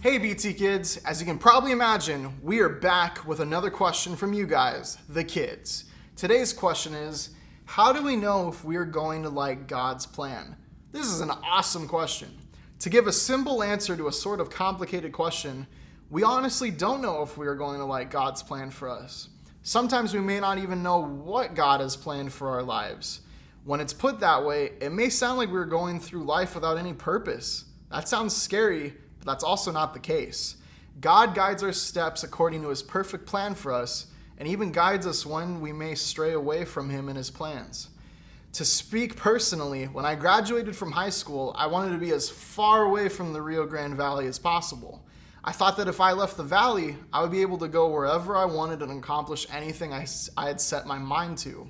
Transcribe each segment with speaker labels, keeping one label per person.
Speaker 1: Hey BT Kids, as you can probably imagine, we are back with another question from you guys, the kids. Today's question is, how do we know if we are going to like God's plan? This is an awesome question. To give a simple answer to a sort of complicated question, we honestly don't know if we are going to like God's plan for us. Sometimes we may not even know what God has planned for our lives. When it's put that way, it may sound like we're going through life without any purpose. That sounds scary, but that's also not the case. God guides our steps according to his perfect plan for us, and even guides us when we may stray away from him and his plans. To speak personally, when I graduated from high school, I wanted to be as far away from the Rio Grande Valley as possible. I thought that if I left the valley, I would be able to go wherever I wanted and accomplish anything I had set my mind to.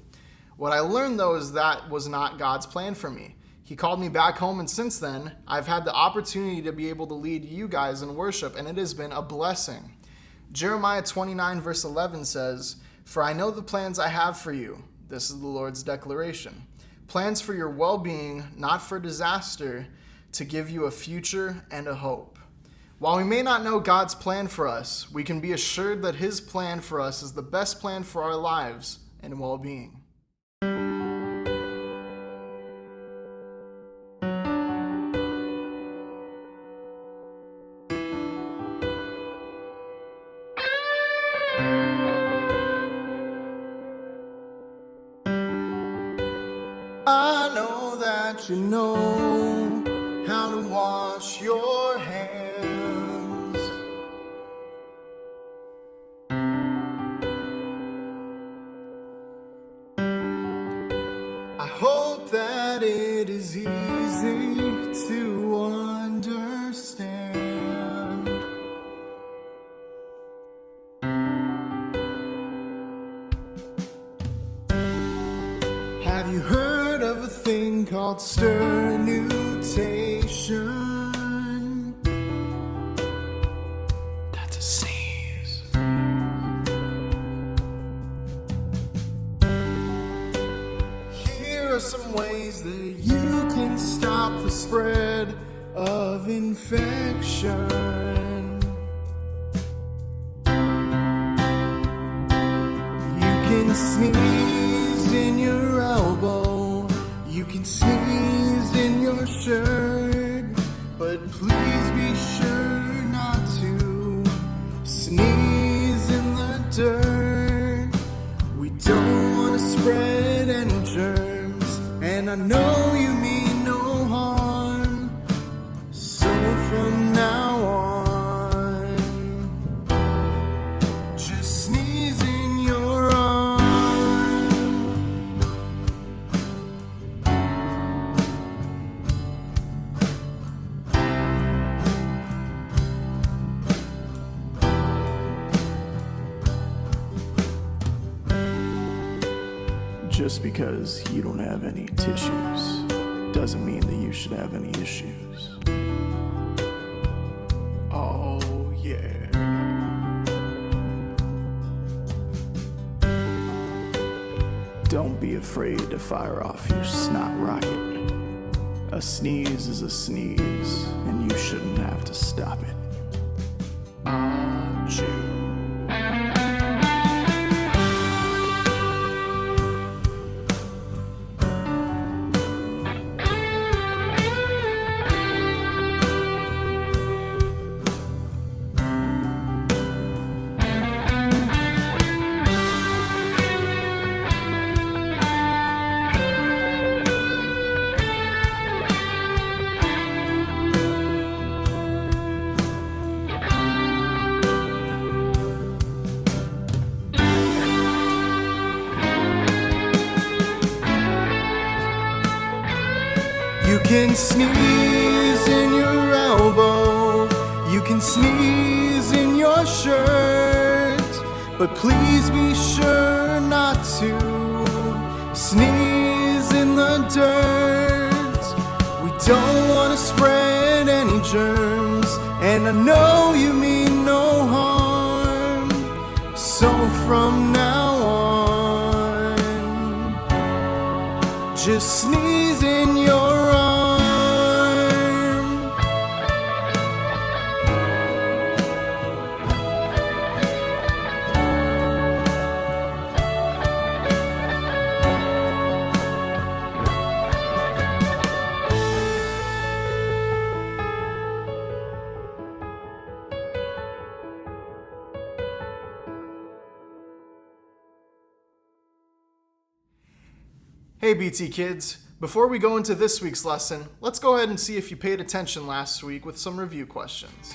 Speaker 1: What I learned though is that was not God's plan for me. He called me back home, and since then, I've had the opportunity to be able to lead you guys in worship, and it has been a blessing. Jeremiah 29 verse 11 says, "For I know the plans I have for you." This is the Lord's declaration. Plans for your well-being, not for disaster, to give you a future and a hope. While we may not know God's plan for us, we can be assured that his plan for us is the best plan for our lives and well-being. I know that you know how to wash your hands. I hope that it is easy to understand. Have you heard of a thing called sternutation? That's a sneeze. Here are some ways that you can stop the spread of infection. You can sneeze in your elbow, you can sneeze in your shirt, but please be sure not to sneeze in the dirt. We don't want to spread any germs, and I know you mean no harm. So from now on, just sneeze in your arm. Just because you don't have any tissues doesn't mean that you should have any issues. Oh yeah. Don't be afraid to fire off your snot rocket. A sneeze is a sneeze, and you shouldn't have to stop it. Achoo. You can sneeze in your elbow, you can sneeze in your shirt, but please be sure not to sneeze in the dirt. We don't want to spread any germs, and I know you mean no harm. So from now on, just sneeze in your arm. Hey BT kids, before we go into this week's lesson, let's go ahead and see if you paid attention last week with some review questions.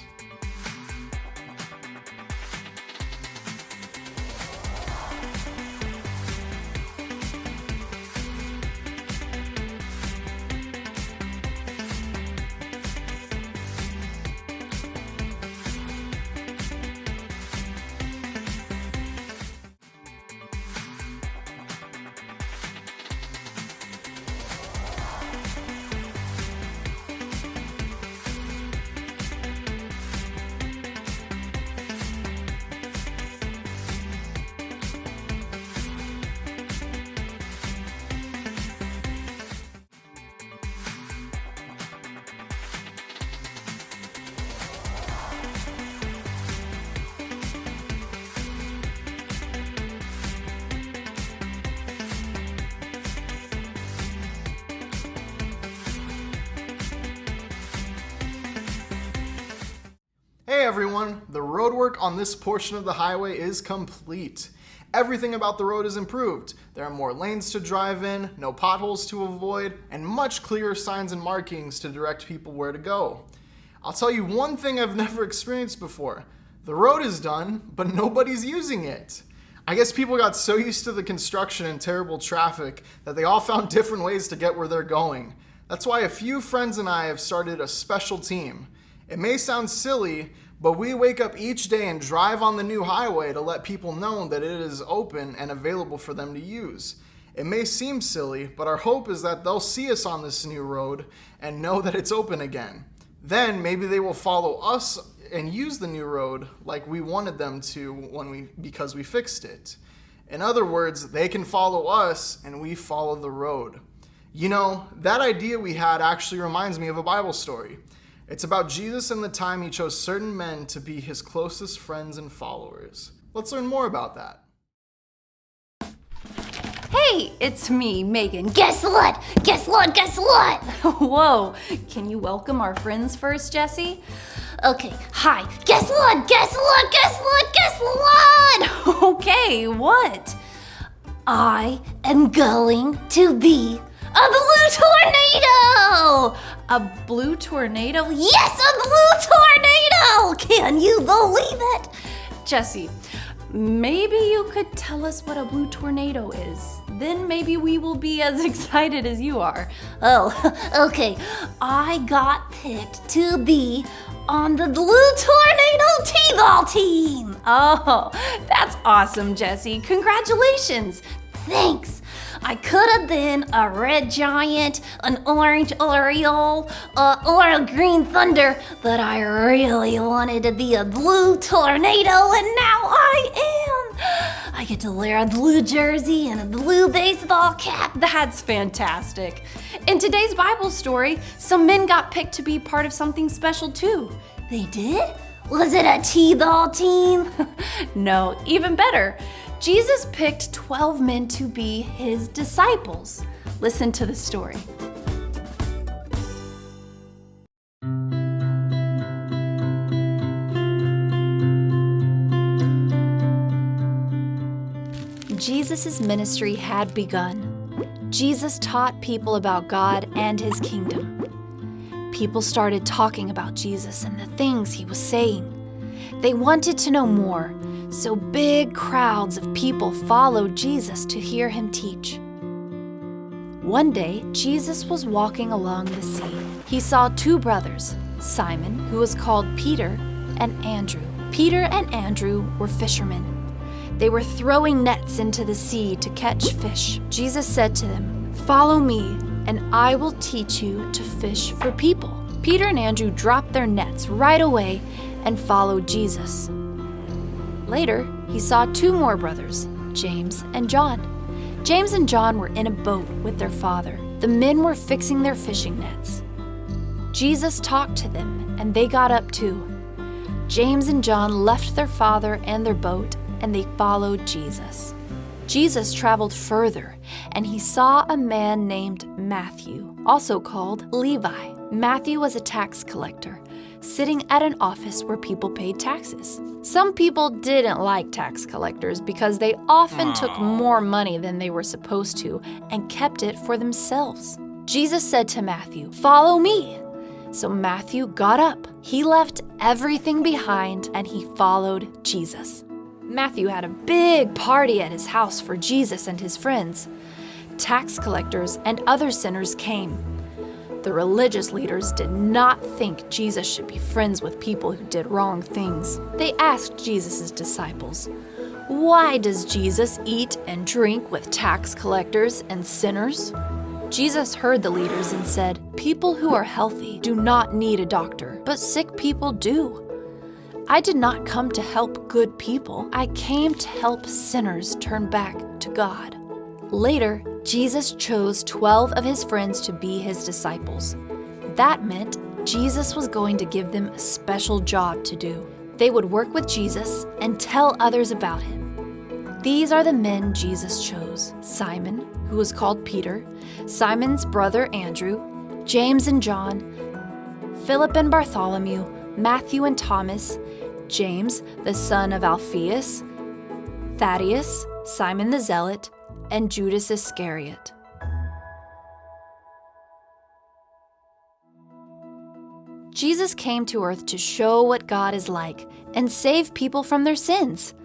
Speaker 1: Hey everyone, the roadwork on this portion of the highway is complete. Everything about the road is improved. There are more lanes to drive in, no potholes to avoid, and much clearer signs and markings to direct people where to go. I'll tell you one thing I've never experienced before. The road is done, but nobody's using it. I guess people got so used to the construction and terrible traffic that they all found different ways to get where they're going. That's why a few friends and I have started a special team. It may sound silly, but we wake up each day and drive on the new highway to let people know that it is open and available for them to use. It may seem silly, but our hope is that they'll see us on this new road and know that it's open again. Then maybe they will follow us and use the new road like we wanted them to because we fixed it. In other words, they can follow us and we follow the road. You know, that idea we had actually reminds me of a Bible story. It's about Jesus and the time he chose certain men to be his closest friends and followers. Let's learn more about that.
Speaker 2: Hey, it's me, Megan. Guess what? Guess what? Guess what? Whoa, can you welcome our friends first, Jesse? Okay, hi. Guess what? Guess what? Guess what? Guess what? Okay, what? I am going to be a blue tornado! A blue tornado? Yes, a blue tornado! Can you believe it? Jesse, maybe you could tell us what a blue tornado is. Then maybe we will be as excited as you are. Oh, okay. I got picked to be on the blue tornado T-ball team. Oh, that's awesome, Jesse. Congratulations. Thanks. I could have been a red giant, an orange oriole, or a green thunder, but I really wanted to be a blue tornado, and now I am. I get to wear a blue jersey and a blue baseball cap. That's fantastic. In today's Bible story, some men got picked to be part of something special too. They did? Was it a T-ball team? No, even better. Jesus picked 12 men to be his disciples. Listen to the story. Jesus' ministry had begun. Jesus taught people about God and his kingdom. People started talking about Jesus and the things he was saying. They wanted to know more. So big crowds of people followed Jesus to hear him teach. One day, Jesus was walking along the sea. He saw two brothers, Simon, who was called Peter, and Andrew. Peter and Andrew were fishermen. They were throwing nets into the sea to catch fish. Jesus said to them, "Follow me, and I will teach you to fish for people." Peter and Andrew dropped their nets right away and followed Jesus. Later, he saw two more brothers, James and John. James and John were in a boat with their father. The men were fixing their fishing nets. Jesus talked to them, and they got up too. James and John left their father and their boat, and they followed Jesus. Jesus traveled further, and he saw a man named Matthew, also called Levi. Matthew was a tax collector. sitting at an office where people paid taxes. Some people didn't like tax collectors because they often took more money than they were supposed to and kept it for themselves. Jesus said to Matthew, "Follow me." So Matthew got up. He left everything behind and he followed Jesus. Matthew had a big party at his house for Jesus and his friends. Tax collectors and other sinners came. The religious leaders did not think Jesus should be friends with people who did wrong things. They asked Jesus' disciples, "Why does Jesus eat and drink with tax collectors and sinners?" Jesus heard the leaders and said, "People who are healthy do not need a doctor, but sick people do. I did not come to help good people. I came to help sinners turn back to God." Later, Jesus chose 12 of his friends to be his disciples. That meant Jesus was going to give them a special job to do. They would work with Jesus and tell others about him. These are the men Jesus chose: Simon, who was called Peter, Simon's brother Andrew, James and John, Philip and Bartholomew, Matthew and Thomas, James, the son of Alphaeus, Thaddeus, Simon the Zealot, and Judas Iscariot. Jesus came to earth to show what God is like and save people from their sins.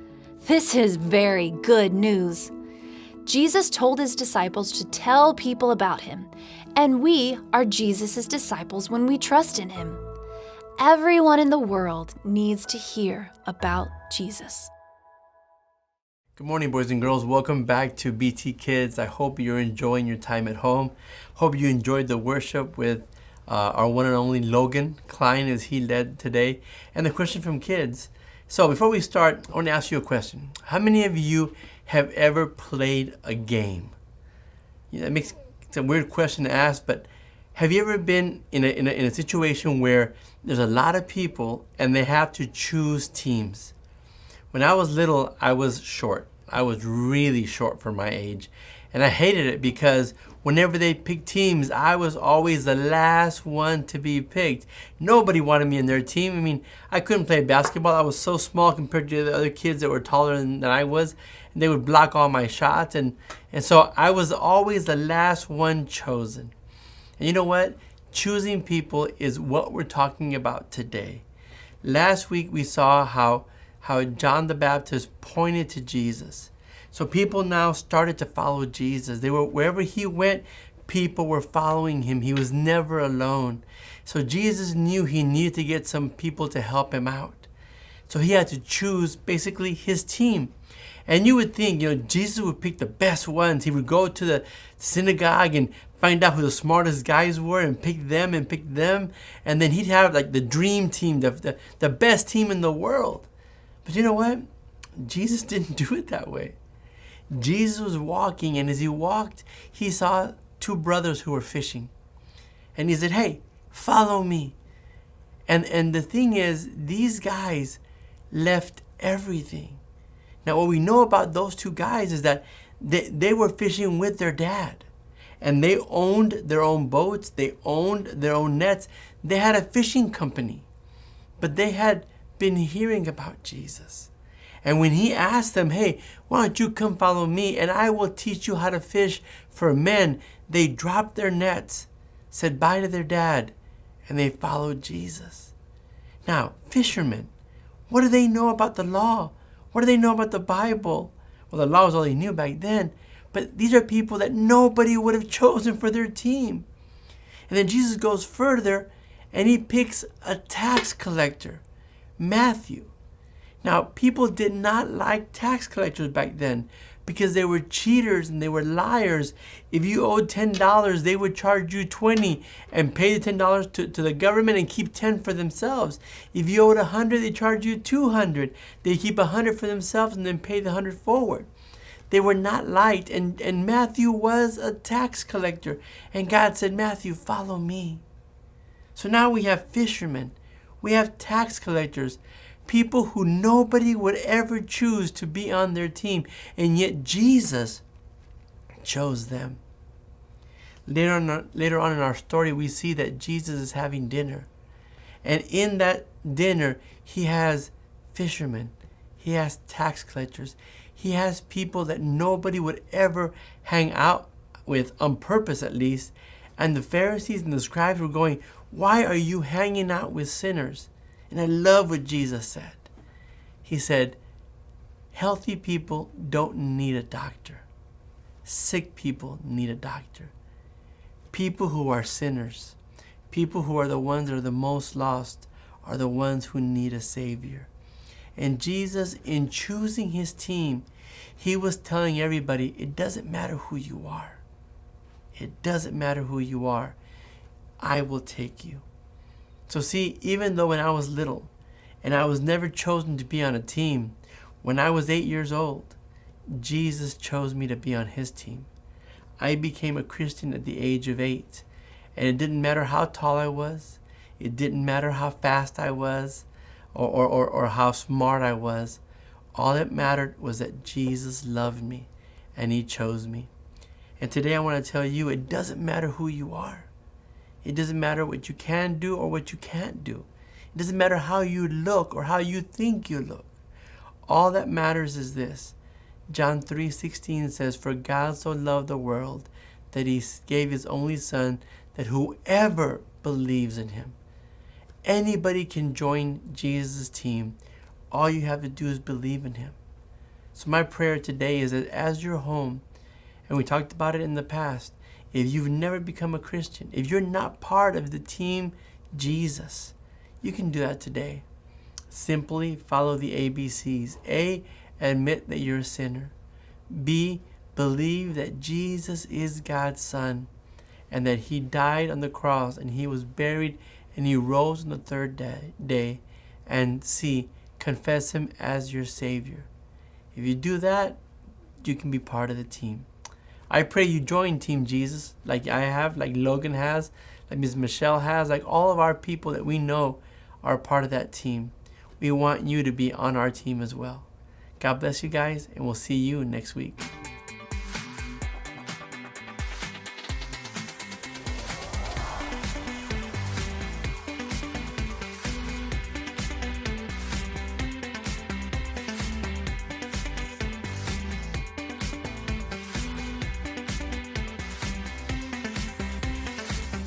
Speaker 2: This is very good news. Jesus told his disciples to tell people about him, and we are Jesus' disciples when we trust in him. Everyone in the world needs to hear about Jesus.
Speaker 3: Good morning, boys and girls. Welcome back to BT Kids. I hope you're enjoying your time at home. Hope you enjoyed the worship with our one and only Logan Klein as he led today, and the question from kids. So before we start, I want to ask you a question. How many of you have ever played a game? It's a weird question to ask, but have you ever been in a situation where there's a lot of people and they have to choose teams? When I was little, I was short. I was really short for my age. And I hated it because whenever they picked teams, I was always the last one to be picked. Nobody wanted me in their team. I mean, I couldn't play basketball. I was so small compared to the other kids that were taller than I was. And they would block all my shots. And so I was always the last one chosen. And you know what? Choosing people is what we're talking about today. Last week we saw how John the Baptist pointed to Jesus. So people now started to follow Jesus. Wherever he went, people were following him. He was never alone. So Jesus knew he needed to get some people to help him out. So he had to choose basically his team. And you would think, Jesus would pick the best ones. He would go to the synagogue and find out who the smartest guys were and pick them. And then he'd have like the dream team, the best team in the world. But you know what? Jesus didn't do it that way. Jesus was walking, and as he walked, he saw two brothers who were fishing. And he said, "Hey, follow me." And the thing is, these guys left everything. Now, what we know about those two guys is that they were fishing with their dad. And they owned their own boats. They owned their own nets. They had a fishing company. But they had been hearing about Jesus. And when he asked them, "Hey, why don't you come follow me and I will teach you how to fish for men," they dropped their nets, said bye to their dad, and they followed Jesus. Now, fishermen, what do they know about the law? What do they know about the Bible? Well, the law was all they knew back then, but these are people that nobody would have chosen for their team. And then Jesus goes further and he picks a tax collector, Matthew. Now, people did not like tax collectors back then because they were cheaters and they were liars. If you owed $10, they would charge you $20 and pay the $10 to the government and keep $10 for themselves. If you owed $100, they charge you $200. They keep $100 for themselves and then pay the $100 forward. They were not liked, and Matthew was a tax collector. And God said, "Matthew, follow me." So now we have fishermen. We have tax collectors. People who nobody would ever choose to be on their team. And yet Jesus chose them. Later on in our story, we see that Jesus is having dinner. And in that dinner, he has fishermen. He has tax collectors. He has people that nobody would ever hang out with, on purpose at least. And the Pharisees and the scribes were going, why are you hanging out with sinners? And I love what Jesus said. He said, healthy people don't need a doctor. Sick people need a doctor. People who are sinners, people who are the ones that are the most lost, are the ones who need a Savior. And Jesus, in choosing his team, he was telling everybody, it doesn't matter who you are. It doesn't matter who you are. I will take you. So see, even though when I was little and I was never chosen to be on a team, when I was 8 years old, Jesus chose me to be on his team. I became a Christian at the age of 8. And it didn't matter how tall I was. It didn't matter how fast I was or how smart I was. All that mattered was that Jesus loved me and he chose me. And today I want to tell you, it doesn't matter who you are. It doesn't matter what you can do or what you can't do. It doesn't matter how you look or how you think you look. All that matters is this. John 3:16 says, for God so loved the world that he gave his only son, that whoever believes in him. Anybody can join Jesus' team. All you have to do is believe in him. So my prayer today is that as you're home, and we talked about it in the past, if you've never become a Christian, if you're not part of the team Jesus, you can do that today. Simply follow the ABCs. A, admit that you're a sinner. B, believe that Jesus is God's son and that he died on the cross and he was buried and he rose on the third day. And C, confess him as your Savior. If you do that, you can be part of the team. I pray you join Team Jesus like I have, like Logan has, like Ms. Michelle has, like all of our people that we know are part of that team. We want you to be on our team as well. God bless you guys, and we'll see you next week.